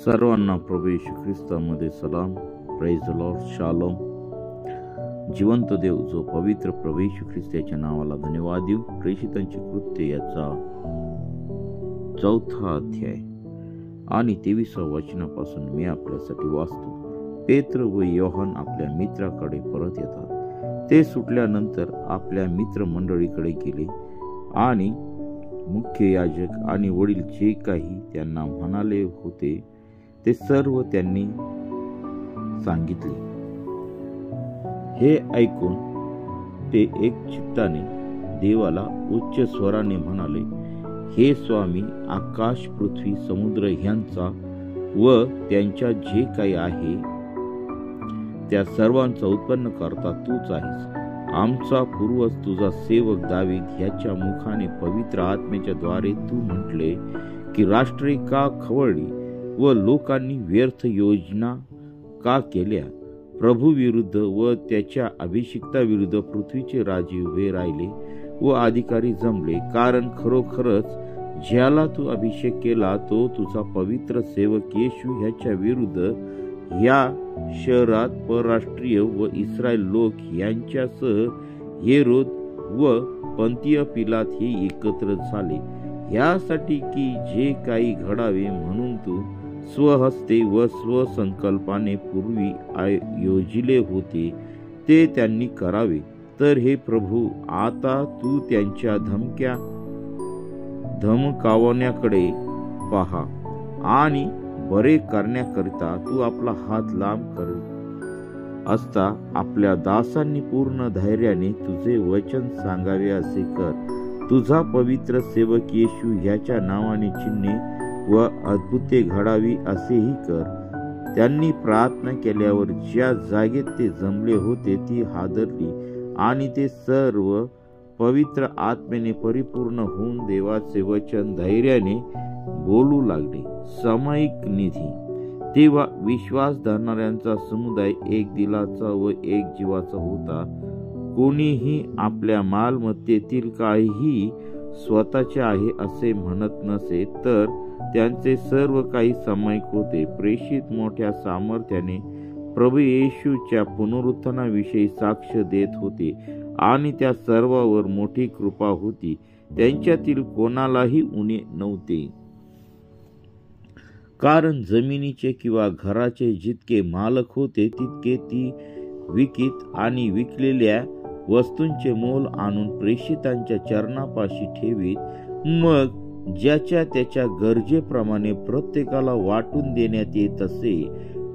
सर्वांना प्रभू येशू ख्रिस्तामध्ये सलाम. Praise the Lord. Shalom. जिवंत देव जो पवित्र प्रभू येशू ख्रिस्ताच्या नावाला धन्यवाद देऊ. प्रेषितांची कृत्य याचा 4था अध्याय आणि 23व्या वचनापासून मी आपल्यासाठी वाचतो. पेत्र व योहान आपल्या मित्राकडे परत येतात. ते सुटल्यानंतर आपल्या मित्रमंडळीकडे गेले आणि मुख्य याजक आणि वडील जे काही त्यांना म्हणाले होते ते सर्व त्यांनी सांगितले. हे ऐकून ते एक चित्ताने देवाला उच्च स्वराने म्हणाले, हे स्वामी, आकाश, पृथ्वी, समुद्र ह्यांचा व त्यांच्या जे काही आहे त्या सर्वांचा उत्पन्न करता तूच आहेस. आमचा पूर्वज तुझा सेवक दावीद ह्याच्या मुखाने पवित्र आत्म्याच्या द्वारे तू म्हटले की राष्ट्रे का खवळली व लोकांनी व्यर्थ योजना का केल्या. प्रभू विरुद्ध व त्याच्या अभिषिक्ता विरुद्ध पृथ्वीचे राजे उभे राहिले व अधिकारी जमले. कारण खरोखरच ज्याला तू अभिषेक केला तो तुझा पवित्र सेवक येशू ह्याच्या विरुद्ध या शहरात परराष्ट्रीय व इस्रायल लोक यांच्यासह हेरोद व पंतिय पिलात हे एकत्र झाले यासाठी की जे काही घडावे म्हणून तू स्वहस्ते व स्वसंकल्पाने पूर्वी योजिले होते ते त्यांनी करावे. तर हे प्रभू, आता तू त्यांच्या धमकावण्याकडे पहा आणि बरे करण्याकरिता तू आपला हात लांब कर असता आपल्या दासांनी पूर्ण धैर्याने तुझे वचन सांगावे असे कर. तुझा पवित्र सेवक येशू ह्याच्या नावाने चिन्हे व अद्भुते घडावी असेही कर. त्यांनी प्रार्थना केल्यावर ज्या जागेत ते जमले होते ती हादरली आणि ते सर्व पवित्र आत्म्याने परिपूर्ण होऊन देवाचे वचन धैर्याने बोलू लागले. सामायिक निधी. तेव्हा विश्वास धरणाऱ्यांचा समुदाय एक दिलाचा व एक जीवाचा होता. कोणीही आपल्या मालमत्तेतील काहीही स्वतःचे आहे असे म्हणत नसे, तर त्यांचे सर्व काही सामायिक होते. प्रेषित मोठ्या सामर्थ्याने प्रभू येशूच्या पुनरुत्थानाविषयी साक्ष देत होते आणि त्या सर्वावर मोठी कृपा होती. त्यांच्यातील कोणालाही उणे नव्हते. कारण जमिनीचे किंवा घराचे जितके मालक होते तितके ती विकीत आणि विकलेल्या वस्तूंचे मोल आणून प्रेषितांच्या चरणापाशी ठेवीत. मग ज्याच्या त्याच्या गरजेप्रमाणे प्रत्येकाला वाटून देण्यात येत असे.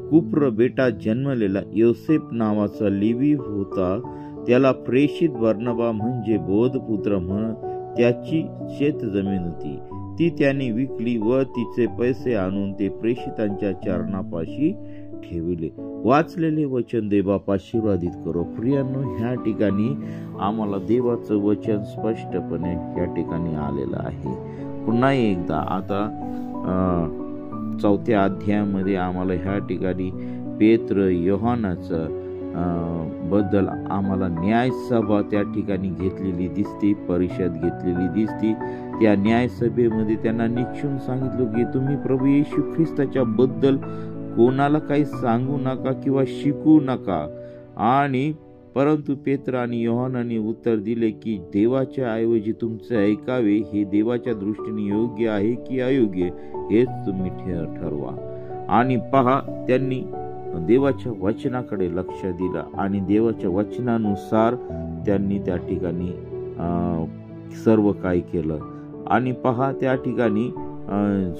कुप्र बेटात जन्मलेला योसेफ नावाचा लेवी होता. त्याला प्रेषित बर्नबा म्हणजे बोधपुत्र म्हण त्याची शेतजमीन होती. ती त्याने विकली व तिचे पैसे आणून ते प्रेषितांच्या चरणापाशी ठेवले. वाचलेले वचन देवाप आशीर्वादित करो. प्रियांनो, ह्या ठिकाणी आम्हाला देवाचं वचन स्पष्टपणे या ठिकाणी आलेलं आहे. पुन्हा एकदा आता 4थ्या अध्यायामध्ये आम्हाला ह्या ठिकाणी पेत्र योहानाचं बद्दल आम्हाला न्यायसभा त्या ठिकाणी घेतलेली दिसते, परिषद घेतलेली दिसते. त्या न्यायसभेमध्ये त्यांना निश्चून सांगितलं की तुम्ही प्रभू येशू ख्रिस्ताच्या बद्दल कोणाला काही सांगू नका किंवा शिकू नका. आणि परंतु पेत्र आणि योहानाने उत्तर दिले की देवाच्या ऐवजी तुमचे ऐकावे हे देवाच्या दृष्टीने योग्य आहे की अयोग्य हेच तुम्ही ठरवा. आणि पहा, त्यांनी देवाच्या वचनाकडे लक्ष दिलं आणि देवाच्या वचनानुसार त्यांनी त्या ठिकाणी सर्व काही केलं. आणि पहा, त्या ठिकाणी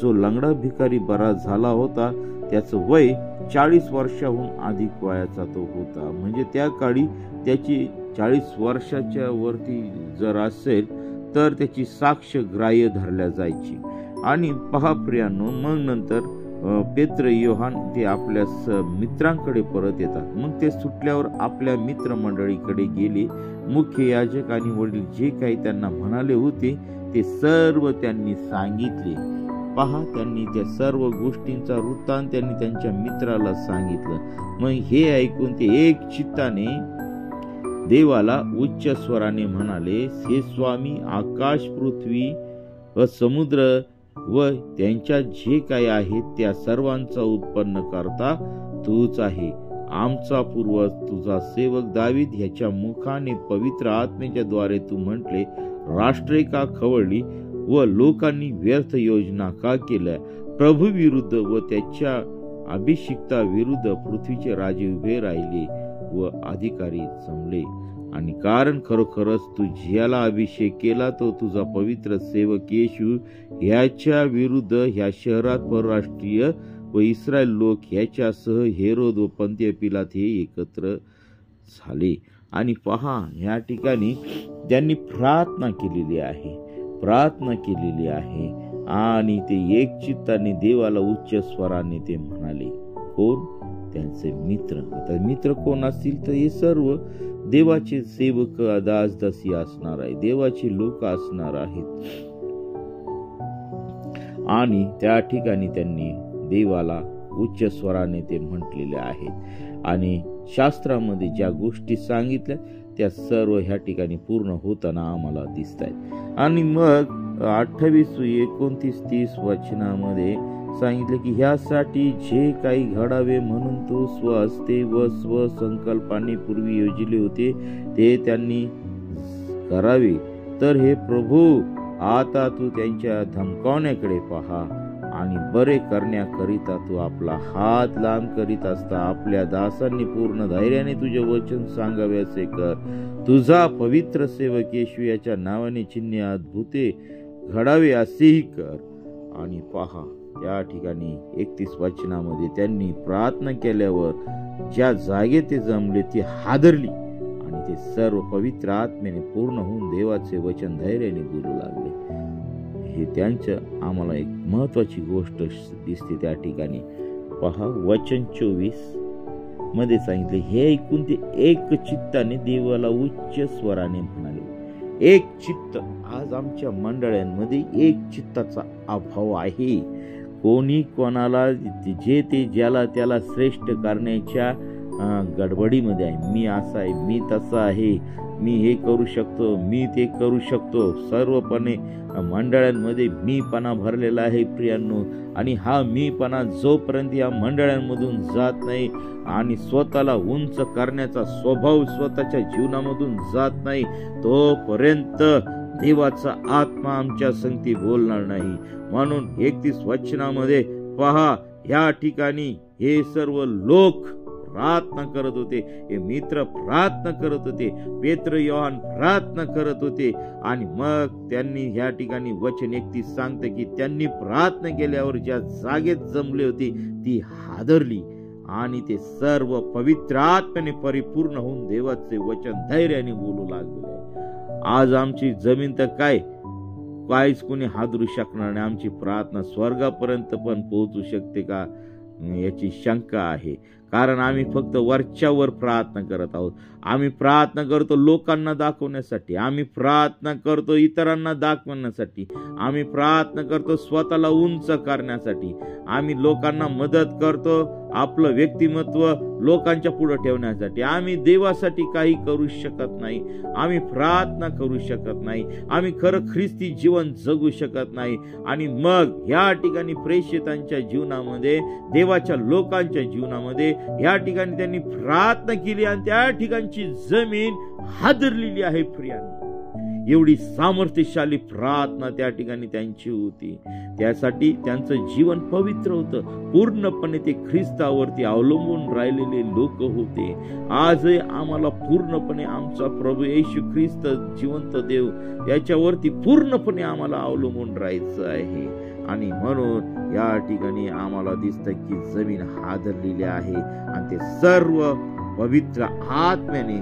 जो लंगडा भिकारी बरा झाला होता त्याचं वय 40 वर्षाहून अधिक वयाचा तो होता. म्हणजे त्या काळी त्याची 40 वर्षाच्या वरती जर असेल तर त्याची साक्ष ग्राह्य धरल्या जायची. आणि पहा प्रियांनो, मग नंतर पेत्र योहान ते आपल्या मित्रांकडे परत येतात. मग ते सुटल्यावर आपल्या मित्रमंडळीकडे गेले. मुख्य याजक आणि वडील जे काही त्यांना म्हणाले होते ते सर्व त्यांनी सांगितले. पहा, त्यांनी त्या सर्व गोष्टींचा वृत्तांत त्यांनी त्यांच्या मित्राला सांगितलं. मग हे ऐकून ते एक चित्ताने देवाला उच्च स्वराने म्हणाले, हे स्वामी, आकाश, पृथ्वी व समुद्र व त्यांच्या जे काही आहे त्या सर्वांचा उत्पन्न करता तूच आहे. आमचा पूर्वज तुझा सेवक दावीद ह्याच्या मुखाने पवित्र आत्मेच्या द्वारे तू म्हटले, राष्ट्रे का खवळली व लोकांनी व्यर्थ योजना का केल्या? प्रभू विरुद्ध व त्याच्या अभिषिक्ता विरुद्ध पृथ्वीचे राजे उभे राहिले व अधिकारी जमले. आणि कारण खरोखरच तू ज्याला अभिषेक केला तो तुझा पवित्र सेवक येशू ह्याच्या विरुद्ध ह्या शहरात परराष्ट्रीय व इस्रायल लोक ह्याच्यासह हेरोद व पंतिय पिलात हे एकत्र झाले. आणि पहा, या ठिकाणी त्यांनी प्रार्थना केलेली आहे आणि ते एक चित्ताने देवाला उच्च स्वराने ते म्हणाले. कोण? त्यांचे मित्र. आता मित्र कोण असतील तर हे सर्व देवाचे सेवक, दासदासी असणार आहे, देवाचे लोक असणार आहेत. आणि त्या ठिकाणी त्यांनी देवाला उच्च स्वराने ते म्हटलेले आहेत. आणि शास्त्रामध्ये ज्या गोष्टी सांगितल्या त्या सर्व ह्या ठिकाणी पूर्ण होताना आम्हाला दिसत आहेत. आणि मग 28, 29, 30 वचनामध्ये सांगितले की ह्यासाठी जे काही घडावे म्हणून तो स्वहस्ते व स्वसंकल्पाने पूर्वी योजिले होते ते त्यांनी करावे. तर हे प्रभू, आता तू त्यांच्या धमकावण्याकडे पहा आणि बरे करण्याकरिता तू आपला हात लांब करीत असता आपल्या दासांनी पूर्ण धैर्याने तुझे वचन सांगावे असे कर. तुझा पवित्र सेवक येशू याच्या नावाने चिन्हे अद्भुते घडावे असेही कर. आणि पहा, या ठिकाणी 31 वचनामध्ये त्यांनी प्रार्थना केल्यावर ज्या जागे ते जमले ती हादरली आणि ते सर्व पवित्र आत्म्याने पूर्ण होऊन देवाचे वचन धैर्याने बोलू लागले. हे त्यांचं आम्हाला एक महत्वाची गोष्ट दिसते. त्या ठिकाणी पहा, वचन 24 मध्ये सांगितले, हे ऐकून ते एक चित्ताने देवाला उच्च स्वराने म्हणाले. एक चित्त. आज आमच्या मंडळांमध्ये एक चित्ताचा अभाव आहे. कोणी कोणाला जे ते ज्याला त्याला श्रेष्ठ करण्याच्या गडबडीमध्ये आहे. मी असा आहे, मी तसा आहे, मी हे करू शकतो, मी ते करू शकतो. सर्वपणे मंडळांमध्ये मीपणा भरलेला आहे प्रियांनो. आणि हा मीपणा जोपर्यंत या मंडळांमधून जात नाही आणि स्वतःला उंच करण्याचा स्वभाव स्वतःच्या जीवनामधून जात नाही तोपर्यंत देवाचा आत्मा आमच्या संगती बोलणार नाही. म्हणून 31 वचनामध्ये पहा, या ठिकाणी हे सर्व लोक प्रार्थना करत होते, हे मित्र प्रार्थना करत होते, पेत्र योहान प्रार्थना करत होते. आणि मग त्यांनी या ठिकाणी वचन 31 सांगते की त्यांनी प्रार्थना केल्यावर ज्या जागेत जमले होते ती हादरली आणि ते सर्व पवित्र आत्म्याने परिपूर्ण होऊन देवाचे वचन धैर्याने बोलू लागले. आज आमची जमीन तर काहीच कोणी हादरू शकणार नाही. आमची प्रार्थना स्वर्गापर्यंत पण पोहोचू शकते का याची शंका आहे. कारण आम्ही फक्त वरच्यावर प्रार्थना करत आहोत. आम्ही प्रार्थना करतो लोकांना दाखवण्यासाठी, आम्ही प्रार्थना करतो इतरांना दाखवण्यासाठी, आम्ही प्रार्थना करतो स्वतःला उंच करण्यासाठी, आम्ही लोकांना मदत करतो आपलं व्यक्तिमत्व लोकांच्या पुढे ठेवण्यासाठी. आम्ही देवासाठी काही करू शकत नाही, आम्ही प्रार्थना करू शकत नाही, आम्ही खरं ख्रिस्ती जीवन जगू शकत नाही. आणि मग या ठिकाणी प्रेषितांच्या जीवनामध्ये, देवाच्या लोकांच्या जीवनामध्ये या ठिकाणी त्यांनी प्रार्थना केली आणि त्या ठिकाणची जमीन हादरलेली आहे प्रियांनो. एवढी सामर्थ्यशाली प्रार्थना त्या ठिकाणी त्यांची होती. त्यासाठी त्यांचं जीवन पवित्र होतं. पूर्णपणे ते ख्रिस्तावरती अवलंबून राहिलेले लोक होते. आजही आम्हाला पूर्णपणे आमचा प्रभू येशू ख्रिस्त जिवंत देव याच्यावरती पूर्णपणे आम्हाला अवलंबून राहायचं आहे. आणि म्हणून या ठिकाणी आम्हाला दिसतं की जमीन हादरलेली आहे आणि ते सर्व पवित्र आत्म्याने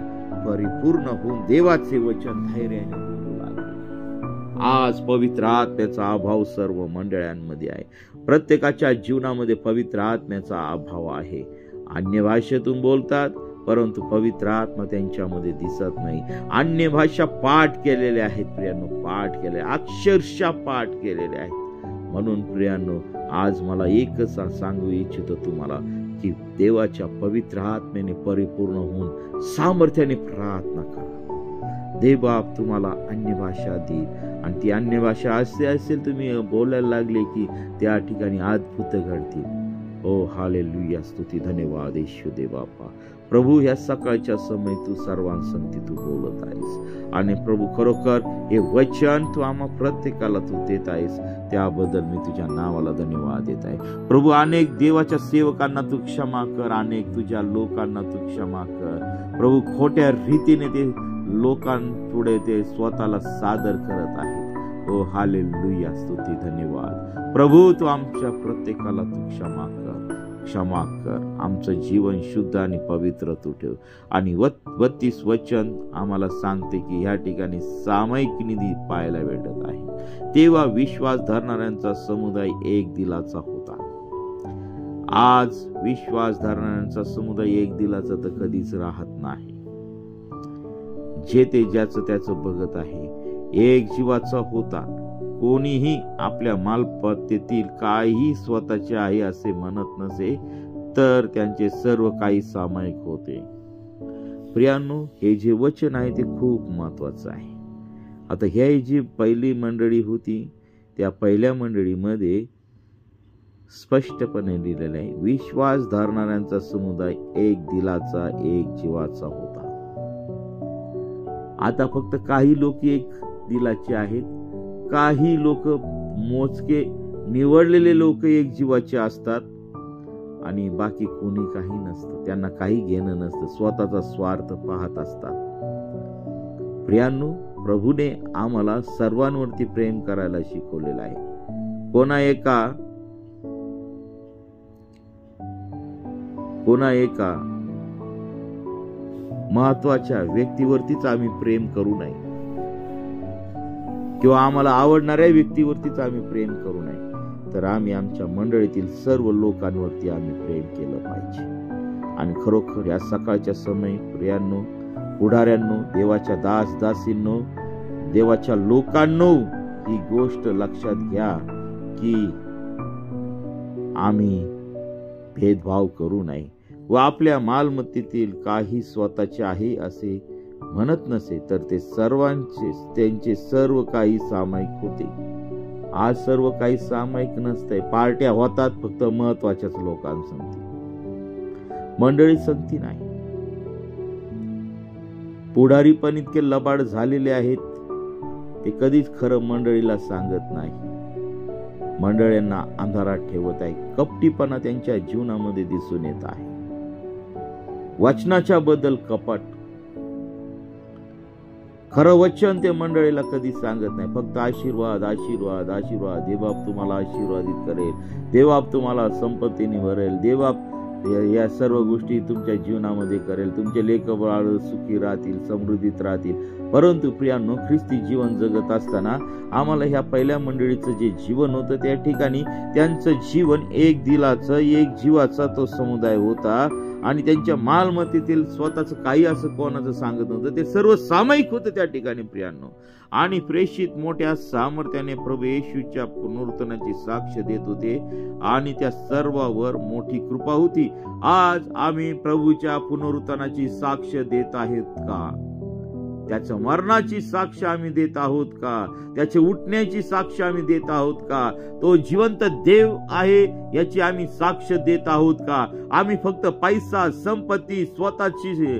परिपूर्ण होऊन देवाचे वचन धैर्याने बोलू लागले. आज पवित्र आत्म्याचा अभाव सर्व मंडळांमध्ये आहे. प्रत्येकाच्या जीवनामध्ये पवित्र आत्म्याचा अभाव आहे. अन्य भाषेतून बोलतात परंतु पवित्र आत्मा त्यांच्यामध्ये दिसत नाही. अन्य भाषा पाठ केलेल्या आहेत प्रियांनो, पाठ केले, अक्षरशः पाठ केलेले आहेत. म्हणून प्रियांनो, आज मला एकच सांगू इच्छितो तुम्हाला की देवाच्या पवित्र आत्म्याने परिपूर्ण होऊन सामर्थ्याने प्रार्थना करा. देव बाप तुम्हाला अन्य भाषा देईल, आणि ती अन्य भाषा असे असेल तुम्ही बोलायला लागले की त्या ठिकाणी अद्भुत घडतील। ओ हालेलुया, स्तुती धन्यवाद येशू देव बापा। प्रभू, ह्या सकाळच्या समय तू सर्वांसंगती तू बोलत आहेस, आणि प्रभू खरोखर हे वचन तू आम्हा प्रत्येकाला तू देत आहेस, त्याबद्दल मी तुझ्या नावाला धन्यवाद देत आहे। प्रभू, अनेक देवाच्या सेवकांना तू क्षमा कर, अनेक तुझ्या लोकांना तू क्षमा कर प्रभू, खोट्या रीतीने ते लोकांपुढे ते स्वतःला सादर करत आहेत। ओ हालेलुया, स्तुती धन्यवाद प्रभू, तू आमच्या प्रत्येकाला तू क्षमा कर, आमचं जीवन शुद्ध आणि पवित्र तू ठेव। आणि 32 वचन आम्हाला सांगते की ह्या ठिकाणी सामायिक निधी पाहायला भेटत आहे। तेव्हा विश्वास धरणाऱ्यांचा समुदाय एक दिलाचा होता। आज विश्वास धरणाऱ्यांचा समुदाय एक दिलाचा तर कधीच राहत नाही। जे ते ज्याचं त्याचं बघत आहे, एक जीवाचा होता। कोणीही आपल्या मालमत्तेतील काही स्वतःचे आहे असे म्हणत नसे, तर त्यांचे सर्व काही सामायिक होते। प्रियांनो, हे जे वचन आहे ते खूप महत्वाचं आहे। आता ही जी पहिली मंडळी होती, त्या पहिल्या मंडळीमध्ये स्पष्टपणे लिहिलेलं आहे, विश्वास धरणाऱ्यांचा समुदाय एक दिलाचा, एक जीवाचा होता। आता फक्त काही लोक एक दिलाचे आहेत, काही लोक मोजके निवडलेले लोक एक जीवाचे असतात, आणि बाकी कोणी काही नसतं, त्यांना काही घेणं नसतं, स्वतःचा स्वार्थ पाहत असतात। प्रियांनो, प्रभूने आम्हाला सर्वांवरती प्रेम करायला शिकवलेलं आहे। कोणा एका महत्वाच्या व्यक्तीवरतीच आम्ही प्रेम करू नये, किंवा आम्हाला आवडणाऱ्या व्यक्तीवरतीच आम्ही प्रेम करू नये, तर आम्ही आमच्या मंडळीतील सर्व लोकांवरती आम्ही प्रेम केलं पाहिजे। आणि खरोखर या सकाळच्या समय प्रियांनो, पुढाऱ्यांनो, देवाच्या दास दासींनो, देवाच्या लोकांनो, ही गोष्ट लक्षात घ्या की आम्ही भेदभाव करू नये व आपल्या मालमत्तेतील काही स्वतःचे आहे असे म्हणत नसे, तर ते सर्वांचे त्यांचे सर्व काही सामायिक होते। आज सर्व काही सामायिक नसतंय, पार्ट्या होतात फक्त महत्वाच्याच लोकांसंगती, मंडळी संगती नाही। पुढारी पण इतके लबाड झालेले आहेत, ते कधीच खरं मंडळीला सांगत नाही, मंडळींना अंधारात ठेवत आहे। कपटीपणा त्यांच्या जीवनामध्ये दिसून येत आहे। वचनाच्या बद्दल कपट, खरं वचन ते मंडळीला कधी सांगत नाही, फक्त आशीर्वाद आशीर्वाद आशीर्वाद, देवबाप तुम्हाला आशीर्वादित करेल, देवबाप तुम्हाला संपत्तीने भरेल, देवबाप या सर्व गोष्टी तुमच्या जीवनामध्ये करेल, तुमचे लेकरबाळ सुखी राहतील, समृद्धीत राहतील। परंतु प्रियांनो, ख्रिस्ती जीवन जगत असताना आम्हाला ह्या पहिल्या मंडळीचं जे जीवन होतं, त्या ठिकाणी त्यांचं जीवन एक दिलाचं, एक जीवाचा तो समुदाय होता, आणि त्यांच्या मालमत्तेतील स्वतःच काही असं कोणाचं सांगत नव्हतं, ते सर्व सामायिक होतं त्या ठिकाणी प्रियांनो। आणि प्रेषित मोठ्या सामर्थ्याने प्रभू येशूच्या पुनरुत्थानाची साक्ष देत होते, आणि त्या सर्वांवर मोठी कृपा होती। आज आम्ही प्रभूच्या पुनरुत्थानाची साक्ष देत आहोत का? त्याच्या मरणाची साक्ष आम्ही देत आहोत का? त्याचे उठण्याची साक्ष आम्ही देत आहोत का? तो जिवंत देव आहे याची आम्ही साक्ष देत आहोत का? आम्ही फक्त पैसा, संपत्ती, स्वतःची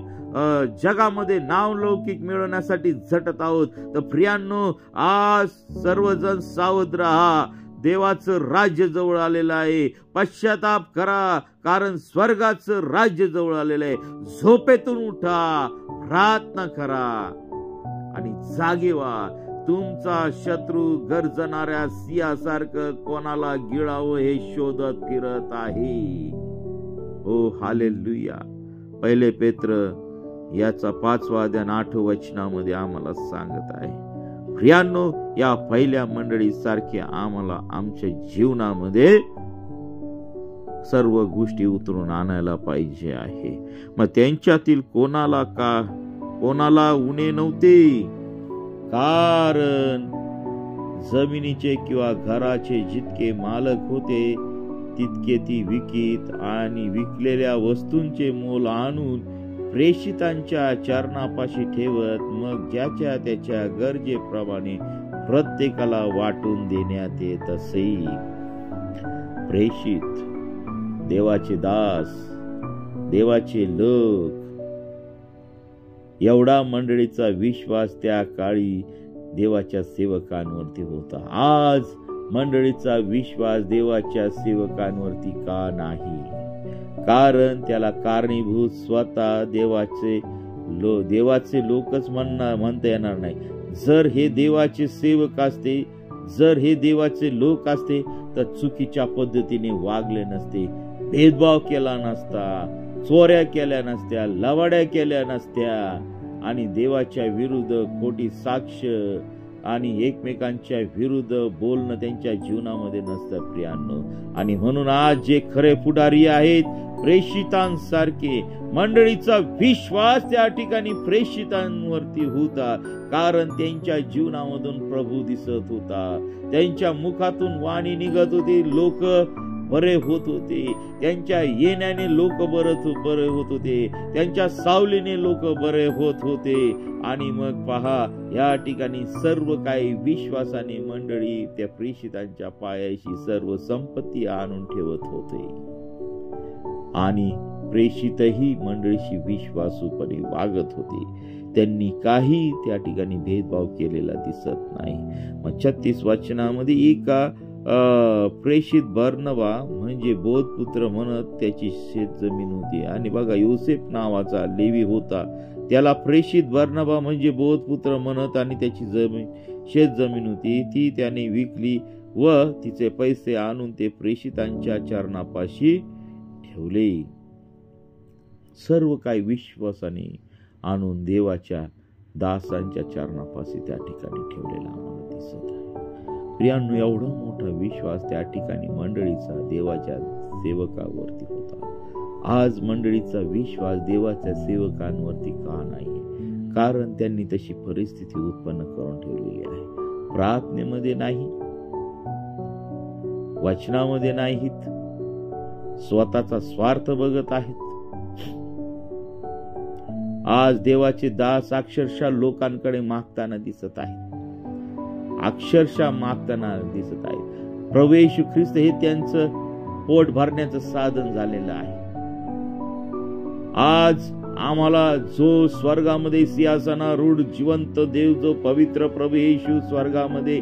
जगामध्ये नावलौकिक मिळवण्यासाठी झटत आहोत? तर प्रियांनो, आज सर्वजण सावध राहा, देवाचं राज्य जवळ आलेलं आहे। पश्चाताप करा, कारण स्वर्गाचं राज्य जवळ आलेलं आहे। झोपेतून उठा, प्रार्थना करा आणि जागे व्हा। तुमचा शत्रू गर्जणाऱ्या सिंहासारखं कोणाला गिळावं हे शोधत फिरत आहे। ओ हालेलुया। पहिले पेत्र याचा 5वा अध्याय 8 वचनामध्ये आम्हाला सांगत आहे, प्रियांनो, या पहिल्या मंडळी सारखे आम्हाला आमच्या जीवनामध्ये सर्व गोष्टी उतरून आणायला पाहिजे आहे। मग त्यांच्यातील कोणाला उणे नव्हते, कारण जमिनीचे किंवा घराचे जितके मालक होते तितके ती विकीत आणि विकलेल्या वस्तूंचे मोल आणून प्रेषितांच्या चरणापाशी ठेवत मग ज्याच्या त्याच्या गरजेप्रमाणे प्रत्येकाला वाटून देण्यात येत असे. प्रेषित, देवाचे दास, देवाचे लोक, एवढा मंडळीचा विश्वास त्या काळी देवाच्या सेवकांवरती होता. आज मंडळीचा विश्वास देवाच्या सेवकांवरती का नाही? कारण त्याला कारणीभूत स्वतः देवाचे लोकच म्हणता येणार नाही. जर हे देवाचे सेवक असते, जर हे देवाचे लोक असते तर चुकीच्या पद्धतीने वागले नसते, भेदभाव केला नसता, चोऱ्या केल्या नसत्या, लवाड्या केल्या नसत्या आणि देवाच्या विरुद्ध खोटी साक्ष आणि एकमेकांच्या विरुद्ध बोलणं त्यांच्या जीवनामध्ये नसतं प्रियांनो. आणि म्हणून आज जे खरे पुढारी आहेत प्रेषितांसारखे, मंडळीचा विश्वास त्या ठिकाणी प्रेषितांवरती होता, कारण त्यांच्या जीवनामधून प्रभू दिसत होता, त्यांच्या मुखातून वाणी निघत होती, लोक बरे होत होते, त्यांच्या येण्याने लोक बरे होत होते, त्यांच्या सावलीने लोक बरे होत होते. आणि मग पहा, या ठिकाणी सर्व काही विश्वासाने मंडळी त्या प्रेषितांच्या पायाशी सर्व संपत्ती आणून ठेवत होते. आणि प्रेषितही मंडळीशी विश्वासूपणे वागत होते. त्यांनी काही त्या ठिकाणी भेदभाव केलेला दिसत नाही. मग 36 वचनामध्ये एका प्रेषित बर्नबा म्हणजे बोधपुत्र म्हणत त्याची शेतजमीन होती. आणि बघा, योसेफ नावाचा लेवी होता, त्याला प्रेषित बर्नबा म्हणजे बोधपुत्र म्हणत आणि त्याची शेतजमीन होती, ती त्याने विकली व तिचे पैसे आणून ते प्रेषितांच्या चरणापाशी ठेवले. सर्व काही विश्वासाने आणून देवाच्या दासांच्या चरणापाशी त्या ठिकाणी ठेवलेला आम्हाला दिसत आहे. प्रियांनो, एवढा मोठा विश्वास त्या ठिकाणी मंडळीचा देवाच्या सेवकावरती होता. आज मंडळीचा विश्वास देवाच्या सेवकांवरती का नाही? कारण त्यांनी तशी परिस्थिती उत्पन्न करून ठेवलेली आहे. प्रार्थनेमध्ये नाही, वचनामध्ये नाहीत, स्वतःचा स्वार्थ बघत आहेत. आज देवाचे दास अक्षरशः लोकांकडे मागताना दिसत आहेत, अक्षरशः मागताना दिसत आहेत. प्रभू येशू ख्रिस्त हे त्यांचं पोट भरण्याचं साधन झालेलं आहे. आज आम्हाला जो स्वर्गामध्ये सिंहासनारूढ जिवंत देव, जो पवित्र प्रभू येशू स्वर्गामध्ये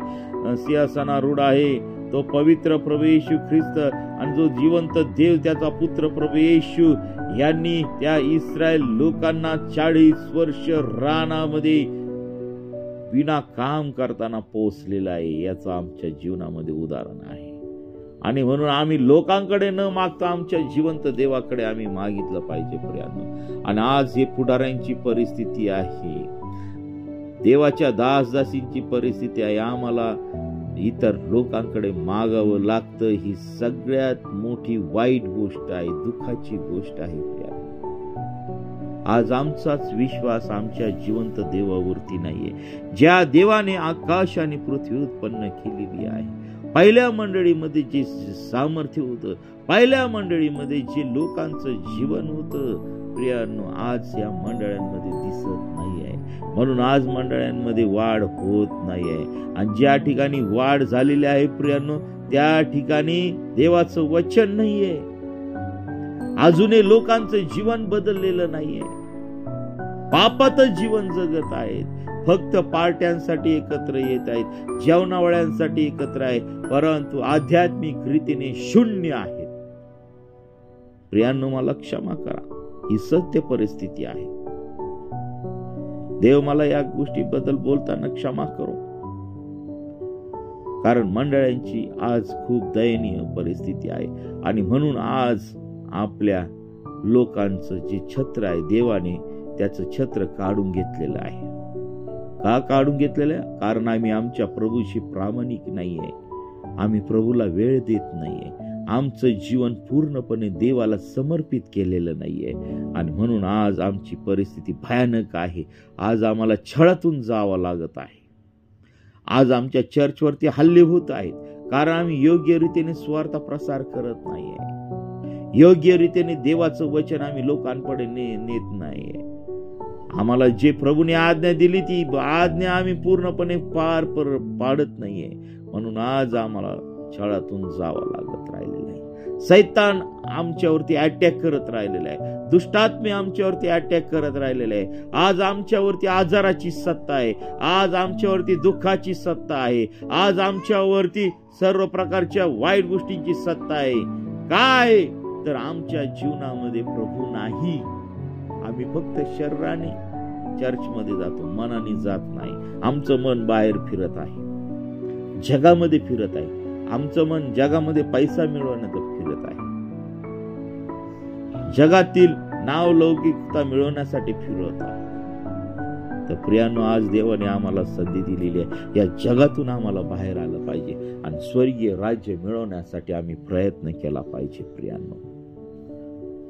सिंहासनारूढ आहे, तो पवित्र प्रभू येशू ख्रिस्त आणि जो जिवंत देव त्याचा पुत्र प्रभू येशू यांनी त्या इस्रायल लोकांना 40 वर्ष रानामध्ये विना काम करताना पोहोचलेला आहे, याचं आमच्या जीवनामध्ये उदाहरण आहे. आणि म्हणून आम्ही लोकांकडे न मागता आमच्या जिवंत देवाकडे आम्ही मागितलं पाहिजे प्रियांनो. आणि आज हे पुढाऱ्यांची परिस्थिती आहे, देवाच्या दासदासींची परिस्थिती आहे. आम्हाला इतर लोकांकडे मागावं लागतं. ही सगळ्यात मोठी वाईट गोष्ट आहे, दुःखाची गोष्ट आहे प्रियांनो. आज आमचाच विश्वास आमच्या जिवंत देवावरती नाहीये, ज्या देवाने आकाश आणि पृथ्वी उत्पन्न केलेली आहे. पहिल्या मंडळीमध्ये जे सामर्थ्य होतं, पहिल्या मंडळीमध्ये जे लोकांचं जीवन होतं प्रियांनो, आज या मंडळांमध्ये दिसत नाहीये. म्हणून आज मंडळांमध्ये वाढ होत नाहीये. आणि ज्या ठिकाणी वाढ झालेली आहे प्रियांनो, त्या ठिकाणी देवाचं वचन नाहीये. अजूनही लोकांचं जीवन बदललेलं नाहीये, पापातच जीवन जगत आहेत. फक्त पार्ट्यांसाठी एकत्र येत आहेत, जेवणावळ्यांसाठी एकत्र आहे, परंतु आध्यात्मिक रीतीने शून्य आहेत. प्रियांनो, मला क्षमा करा, ही सत्य परिस्थिती आहे. देव मला या गोष्टीबद्दल बोलताना क्षमा करो, कारण मंडळांची आज खूप दयनीय परिस्थिती आहे. आणि म्हणून आज आपल्या लोकांचं जे छत्र आहे, देवाने त्याचं छत्र काढून घेतलेलं आहे. का काढून घेतलेलं आहे? कारण आम्ही आमच्या प्रभूशी प्रामाणिक नाहीये, आम्ही प्रभूला वेळ देत नाहीये, आमचं जीवन पूर्णपणे देवाला समर्पित केलेलं नाहीये. आणि म्हणून आज आमची परिस्थिती भयानक आहे. आज आम्हाला छळातून जावं लागत आहे. आज आमच्या चर्चवरती हल्ले होत आहेत, कारण आम्ही योग्य रीतीने स्वार्थ प्रसार करत नाहीये, योग्य रीतीने देवाचं वचन आम्ही लोकांकडे नेत नाहीये. आम्हाला जे प्रभूने आज्ञा दिली ती आज्ञा आम्ही पूर्णपणे पाडत नाहीये, म्हणून आज आम्हाला छळातून जावं लागत राहिलेलं आहे. सैतान आमच्यावरती अटॅक करत राहिलेला आहे, दुष्टात्मे आमच्यावरती अटॅक करत राहिलेले आहे. आज आमच्यावरती आजाराची सत्ता आहे, आज आमच्यावरती दुःखाची सत्ता आहे, आज आमच्यावरती सर्व प्रकारच्या वाईट गोष्टींची सत्ता आहे. काय तर आमच्या जीवनामध्ये प्रभू नाही. आम्ही फक्त शरीराने चर्चमध्ये जातो, मनाने जात नाही. आमचं मन बाहेर फिरत आहे, जगामध्ये फिरत आहे. आमचं मन जगामध्ये पैसा मिळवण्याचं फिरत आहे, जगातील नावलौकिकता मिळवण्यासाठी फिरत आहे. तर प्रियांनो, आज देवाने आम्हाला संधी दिलेली आहे. या जगातून आम्हाला बाहेर आलं पाहिजे आणि स्वर्गीय राज्य मिळवण्यासाठी आम्ही प्रयत्न केला पाहिजे. प्रियांनो,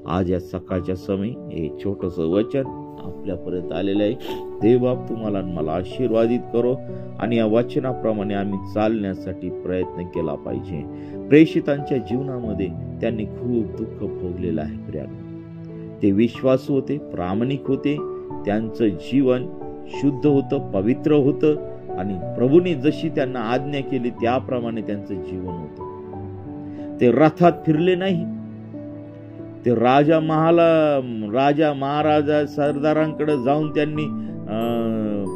आज या सकाळच्या समय हे छोटस वचन आपल्यापर्यंत आलेलं आहे. देवबाप तुम्हाला मला आशीर्वादित करो आणि या वचनाप्रमाणे आम्ही चालण्यासाठी प्रयत्न केला पाहिजे. प्रेषितांच्या जीवनामध्ये त्यांनी खूप दुःख भोगलेलं आहे. प्रियांनो, ते विश्वासू होते, प्रामाणिक होते, त्यांचं जीवन शुद्ध होतं, पवित्र होतं आणि प्रभूने जशी त्यांना आज्ञा केली त्याप्रमाणे त्यांचं जीवन होतं. ते रथात फिरले नाही, ते राजा महाराजा सरदारांकडे जाऊन त्यांनी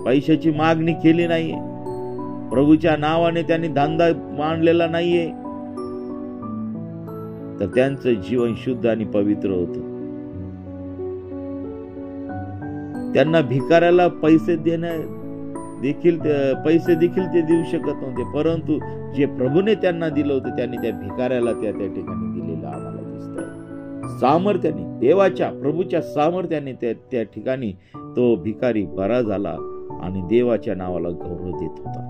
पैशाची मागणी केली नाहीये, प्रभूच्या नावाने त्यांनी धंदा मांडलेला नाहीये, तर त्यांचं जीवन शुद्ध आणि पवित्र होतं. त्यांना भिकाऱ्याला पैसे देखील ते देऊ शकत नव्हते, परंतु जे प्रभूने त्यांना दिलं होतं त्यांनी त्या भिकाऱ्याला त्या ठिकाणी दिलेलं आम्हाला दिसतंय. सामर्थ्याने, देवाच्या प्रभूच्या सामर्थ्याने त्या ठिकाणी तो भिकारी बरा झाला आणि देवाच्या नावाला गौरव देत होता.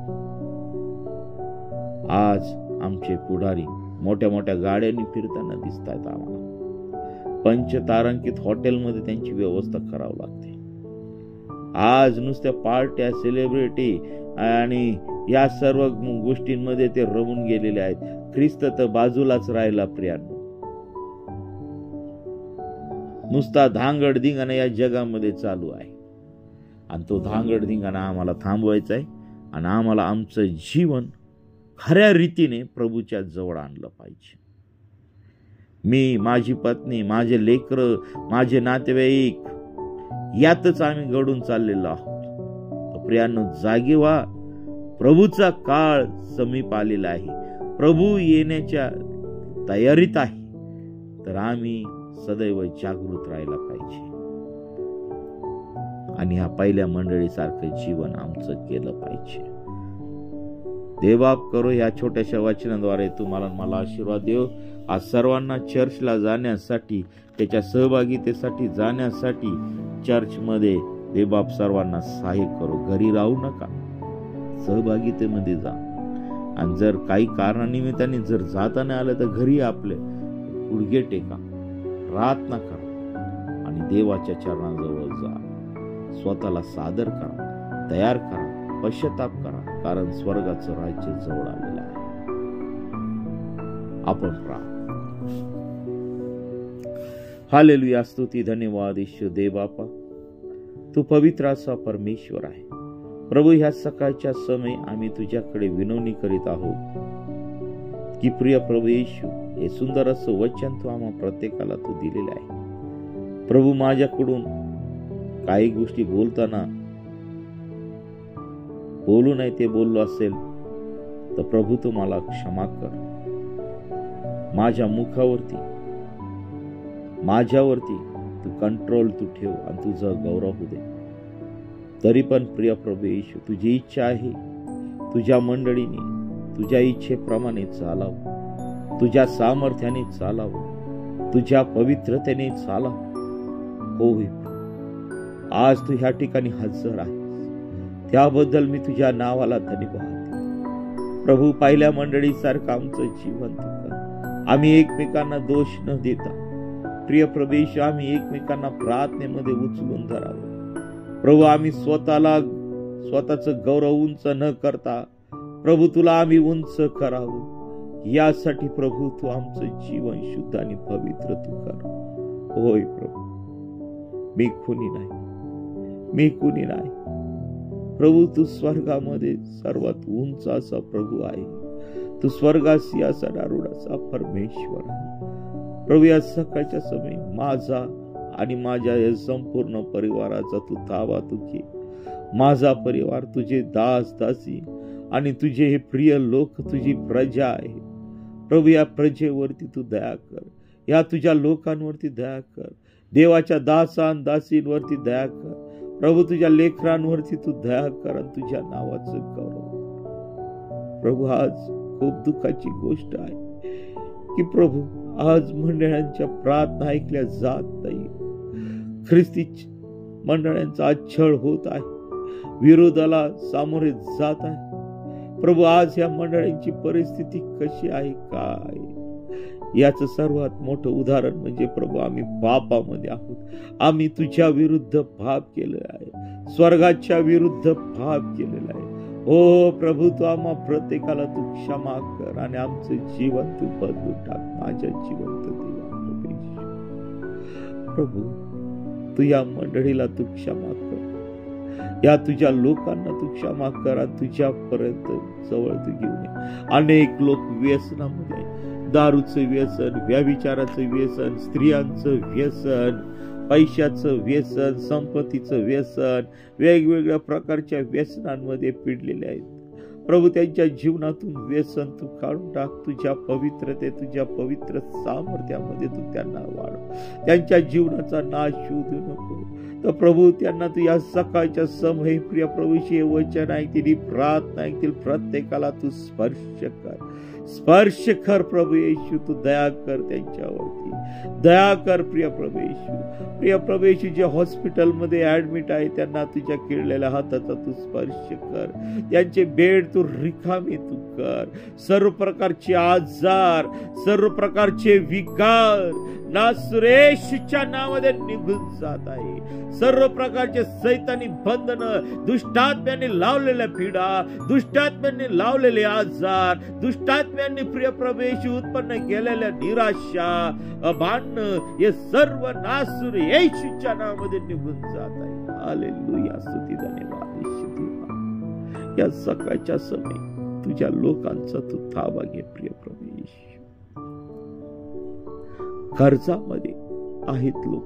आज आमचे पुढारी मोठ्या मोठ्या गाड्यांनी फिरताना दिसत आहेत आम्हाला. पंचतारांकित हॉटेलमध्ये त्यांची व्यवस्था करावी लागते. आज नुसत्या पार्ट्या, सेलिब्रिटी आणि या सर्व गोष्टींमध्ये ते रमून गेलेले आहेत. ख्रिस्त तर बाजूलाच राहिला. प्रियांनो, नुसता धांगडधिंगाणा या जगामध्ये चालू आहे आणि तो धांगडधिंगाणा आम्हाला थांबवायचा आहे आणि आम्हाला आमचं जीवन खऱ्या रीतीने प्रभूच्या जवळ आणलं पाहिजे. मी, माझी पत्नी, माझे लेकरं, माझे नातेवाईक यातच आम्ही घडून चाललेलो आहोत. प्रियांनो, जागे व्हा. प्रभूचा काळ समीप आलेला आहे, प्रभू येण्याच्या तयारीत आहे. तर आम्ही सदैव जागृत राहायला पाहिजे आणि ह्या पहिल्या मंडळीसारखं जीवन आमचं केलं पाहिजे. देवबाप करो, या छोट्याशा वचनाद्वारे तुम्हाला मला आशीर्वाद देव. आज सर्वांना चर्चला जाण्यासाठी, त्याच्या सहभागितेसाठी जाण्यासाठी चर्चमध्ये देवबाप सर्वांना सहाय्य करो. घरी राहू नका, सहभागितेमध्ये जा. आणि जर काही कारणानिमित्ताने जर जाता नाही आलं तर घरी आपले गुडघे टेका, प्रार्थना करा आणि देवाच्या चरणाजवळ जा. स्वतःला सादर करा, तयार करा, पश्चाताप करा, कारण स्वर्गाचं राज्य जवळ आलेलं आहे. आपण प्रार्थना. हालेलुया, स्तुती, धन्यवाद ईश्वर देव बापा, तू पवित्र असा परमेश्वर आहे. प्रभू, ह्या सकाळच्या समय आम्ही तुझ्याकडे विनवणी करीत आहोत की प्रिय प्रभू येशू, हे सुंदर असं वचन तू आम्हा प्रत्येकाला तू दिलेलं आहे. प्रभू, माझ्याकडून काही गोष्टी बोलताना बोलू नाही ते बोललो असेल तर प्रभू तू मला क्षमा कर. माझ्या मुखावरती, माझ्यावरती तू कंट्रोल तू ठेव आणि तुझा गौरव होऊ दे. तरी पण प्रिय प्रभू येशू, तुझी इच्छा आहे तुझ्या मंडळीने तुझ्या इच्छेप्रमाणे चालावं, तुझ्या सामर्थ्याने चालावं, तुझ्या पवित्रतेने चालावं. होय, आज तू ह्या ठिकाणी हजर आहे, त्याबद्दल मी तुझ्या नावाला धन्यवाद. प्रभू, पहिल्या मंडळीसारखं आमचं जीवन तू कर. आम्ही एकमेकांना दोष न देता प्रिय प्रभेश, आम्ही एकमेकांना प्रार्थनेमध्ये उचलून धरावं. प्रभू, आम्ही स्वतःचं गौरव उंच न करता प्रभू तुला आम्ही उंच करावं, यासाठी प्रभू तू आमचं जीवन शुद्ध आणि पवित्र तू कर. होय प्रभू, मी खुनी नाही, मी कुणी नाही. प्रभू तू स्वर्गामध्ये सर्वात उंच असा प्रभू आहे. तू स्वर्गात सिंहासनारूढ असा परमेश्वर आहे. प्रभू या सकाळच्या समयी माझा आणि माझ्या या संपूर्ण परिवाराचा तू ताबा तू घे. माझा परिवार तुझे दास दासी आणि तुझे हे प्रिय लोक तुझी प्रजा आहे. प्रभू या प्रजेवरती तू दया कर. या तुझ्या लोकांवरती दया कर. देवाच्या दासान दासींवरती दया कर. प्रभू तुझ्या लेकरांवरती तू दया कर आणि तुझ्या नावाचं गौरव. प्रभू आज खूप दुःखाची गोष्ट आहे की प्रभू आज मंडळांच्या प्रार्थना ऐकल्या जात नाही. ख्रिस्ती मंडळांचा आज छळ होत आहे. विरोधाला सामोरे जात आहे. प्रभू आज या मंडळांची परिस्थिती कशी आहे काय याचं सर्वात मोठं उदाहरण म्हणजे प्रभू आम्ही पापामध्ये आहोत. आम्ही तुझ्या विरुद्ध पाप केलेलं आहे. स्वर्गाच्या विरुद्ध पाप केलेलं आहे. हो प्रभू तू आम्हा प्रत्येकाला तू क्षमा कर आणि आमचं जीवन तू बदलून टाक. माझ्या जिवंत देवा प्रभू तू या मंडळीला तू क्षमा कर. या तुझ्या लोकांना तू क्षमा कर आणि तुझ्यापर्यंत जवळ तू घेऊन ये. अनेक लोक व्यसनामध्ये आहेत. दारूचं व्यसन, व्यभिचाराचं व्यसन, स्त्रियांचं व्यसन, पैशाचं व्यसन, संपत्तीचं व्यसन, वेगवेगळ्या प्रकारच्या व्यसनांमध्ये पिडलेले आहेत. प्रभू त्यांच्या जीवनातून व्यसन तू काढून टाक. तुझ्या पवित्रते तुझ्या पवित्र सामर्थ्यामध्ये तू त्यांना वाढव. त्यांच्या जीवनाचा नाश होऊ देऊ नको. तर प्रभू त्यांना तू या सकाळच्या समयी प्रिय प्रभूशी वचन ऐकतील, प्रार्थना ऐकतील, प्रत्येकाला तू स्पर्श कर. स्पर्श कर प्रभू येशू. तू दया कर त्यांच्यावरती. दया कर प्रिय प्रभू येशू. प्रिय प्रभू येशू जे हॉस्पिटलमध्ये ऍडमिट आहे त्यांना तुझ्या किळलेल्या हाताचा तू स्पर्श कर. त्यांचे बेड तू रिकामी तू कर. सर्व प्रकारचे आजार, सर्व प्रकारचे विकार नासरेशच्या नावामध्ये निघून जात आहे. सर्व प्रकारचे सैतानी बंधन, दुष्टात्म्यांनी लावलेल्या पीडा, दुष्टात्म्यांनी लावलेले आजार, दुष्टात्म्यांनी प्रिय प्रवेश उत्पन्न केलेल्या निराशा, भांडण हे सर्व नासूर येशूच्या नावामध्ये निघून जात आहे. हालेलुया. स्तुती धन्यवाद येशू. या सकाळच्या समय तुझ्या लोकांचा तू ताबा घे प्रिय प्रवेश. कर्जामध्ये आहेत लोक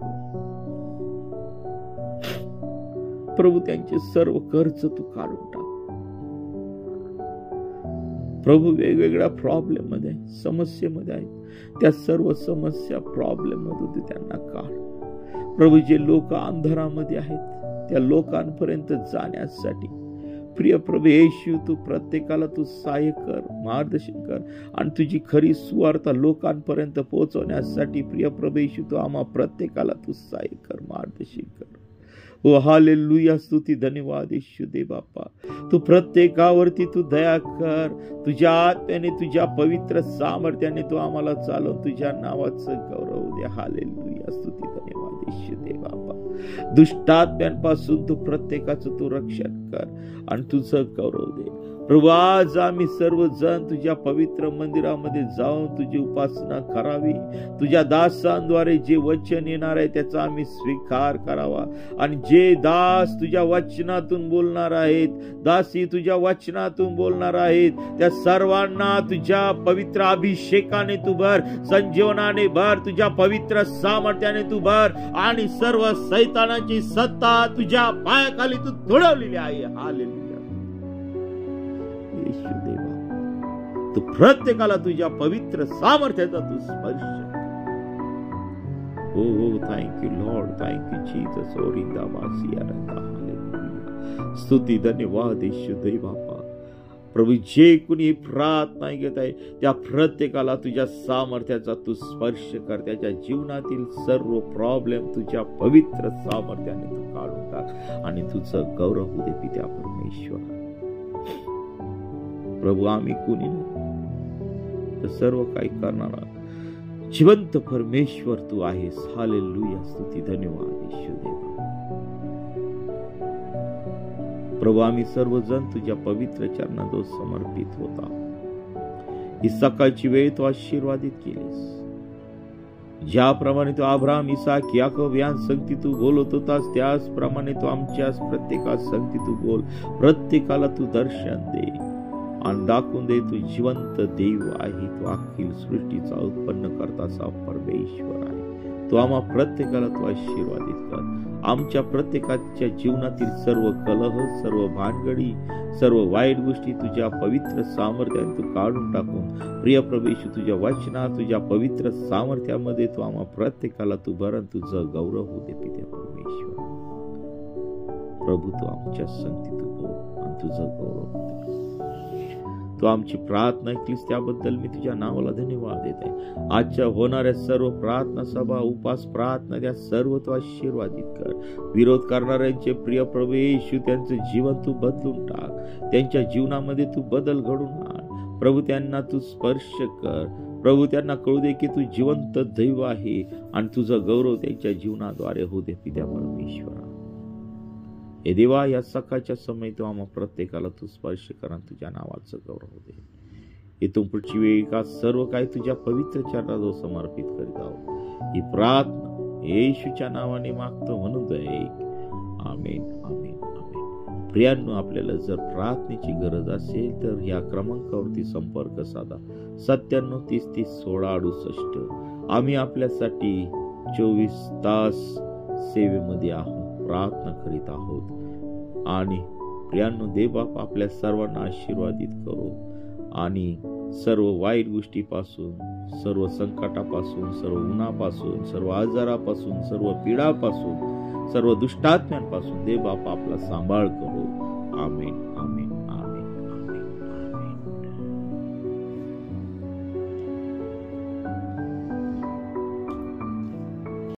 प्रभू त्यांचे सर्व कर्ज तू काढून टाक. प्रभू वेगवेगळ्या प्रॉब्लेम मध्ये समस्येमध्ये आहेत. त्या सर्व समस्या प्रॉब्लेम मधून तू त्यांना काढ. प्रभू जे लोक अंधारामध्ये आहेत त्या लोकांपर्यंत जाण्यासाठी प्रिय प्रभू येशू तू प्रत्येकाला तू सहाय्य कर, मार्गदर्शन कर आणि तुझी खरी सुवार्ता लोकांपर्यंत पोहोचवण्यासाठी प्रिय प्रभू येशू तू आम्हा प्रत्येकाला तू सहाय्य कर, मार्गदर्शन कर. ओ हालेलुया. स्तुती धन्यवाद येशू दे बाप्पा. तू प्रत्येकावरती तू दया कर. तुझ्या आत्म्याने तुझ्या पवित्र सामर्थ्याने तू आम्हाला चालवून तुझ्या नावाचं गौरव दे. हालेलुया. स्तुती धन्यवाद येशू दे बाप्पा. दुष्टात्म्यांपासून तू प्रत्येकाचं तू रक्षण कर आणि तुझं गौरव दे. प्रभू आज आम्ही सर्वजण तुझ्या पवित्र मंदिरामध्ये जाऊन तुझी उपासना करावी. तुझ्या दासांद्वारे जे वचन येणार आहे त्याचा आम्ही स्वीकार करावा आणि जे दास तुझ्या वचनातून बोलणार आहेत, दासी तुझ्या वचनातून बोलणार आहेत, त्या सर्वांना तुझ्या पवित्र अभिषेकाने तू भर, संजीवनाने भर, तुझ्या पवित्र सामर्थ्याने तू भर आणि सर्व सैतानाची सत्ता तुझ्या पायाखाली तू तुडवलेली आहे. हालेलुया. येशू देवा तू प्रत्येकाला तुझ्या पवित्र सामर्थ्याचा तू स्पर्श. हो हो. Thank you Lord. Thank you Jesus. Hallelujah. स्तुती धन्यवाद येशू दे बापा. प्रभू जे कुणी प्रार्थना घेत आहे त्या प्रत्येकाला तुझ्या सामर्थ्याचा तू स्पर्श कर. त्याच्या जीवनातील सर्व प्रॉब्लेम तुझ्या पवित्र सामर्थ्याने तू काढून टाक आणि तुझं गौरव होऊ दे पित्या परमेश्वर. प्रभू आम्ही कुणी नाही तर सर्व काही करणारा जिवंत परमेश्वर तू आहेस. हालेलुया. स्तुती धन्यवाद येशू देवा. प्रभू आम्ही सर्वजण तुझ्या पवित्र चरणाजवळ समर्पित होता. ही सकाळची वेळ तू आशीर्वादित केलीस. ज्याप्रमाणे तू अब्राहम, इसाक, याकोब या संगती तू बोलत होतास, त्याचप्रमाणे तू आमच्या प्रत्येकास संगती तू बोल. प्रत्येकाला तू दर्शन दे आणि दाखवून दे तू जिवंत देव आहे. तू अखिल सृष्टीचा उत्पन्न करताचा परमेश्वर आहे. तू आम्हा प्रत्येकाला तू आशीर्वादित कर. आमच्या प्रत्येकाच्या जीवनातील सर्व कलह, सर्व भानगडी, सर्व वाईट गोष्टी तुझ्या पवित्र सामर्थ्याने तू काढून टाकून, प्रिय प्रभू, तुझ्या वचनात, तुझ्या पवित्र सामर्थ्यामध्ये तू आम्हा प्रत्येकाला तू भरण तुझं गौरव होऊ दे पित्या परमेश्वर. प्रभू, तू आमच्या संगती तू बोल आणि तुझं गौरव होऊ दे. तू आमची प्रार्थना ऐकलीस त्याबद्दल मी तुझ्या नावाला धन्यवाद देत आहे. आजच्या होणाऱ्या सर्व प्रार्थना सभा, उपास, प्रार्थना त्या सर्व तू आशीर्वादित कर. विरोध करणाऱ्यांचे प्रिय प्रभू येशू, त्यांचं जीवन तू बदलून टाक. त्यांच्या जीवनामध्ये तू बदल घडून आण. प्रभू, त्यांना तू स्पर्श कर. प्रभू, त्यांना कळू दे की तू जिवंत दैव आहे आणि तुझा गौरव त्यांच्या जीवनाद्वारे होऊ दे पित्या परमेश्वरा. हे देवा, या सकाळच्या समय तू आम्हा प्रत्येकाला तू स्पर्श करा, तुझ्या नावाचं गौरव दे. इथून पुढची वेळ का सर्व काही तुझ्या पवित्र चरणाजवळ समर्पित करीत आहोत. ही प्रार्थना येशूच्या नावाने मागतो म्हणून दे. आमेन, आमेन, आमेन. प्रियांनो, आपल्याला जर प्रार्थनेची गरज असेल तर या क्रमांकावरती संपर्क साधा. 97 30 30 16 68. आम्ही आपल्यासाठी 24 तास सेवेमध्ये आहोत, प्रार्थना करीत आहोत. आणि प्रियांनो, देवबाप आपल्या सर्वांना आशीर्वादित करो आणि सर्व वाईट गोष्टीपासून, सर्व संकटापासून, सर्व उन्हापासून, सर्व आजारापासून, सर्व पीडापासून, सर्व दुष्टात्म्यांपासून देवबाप आपला सांभाळ करो. आमेन, आमेन.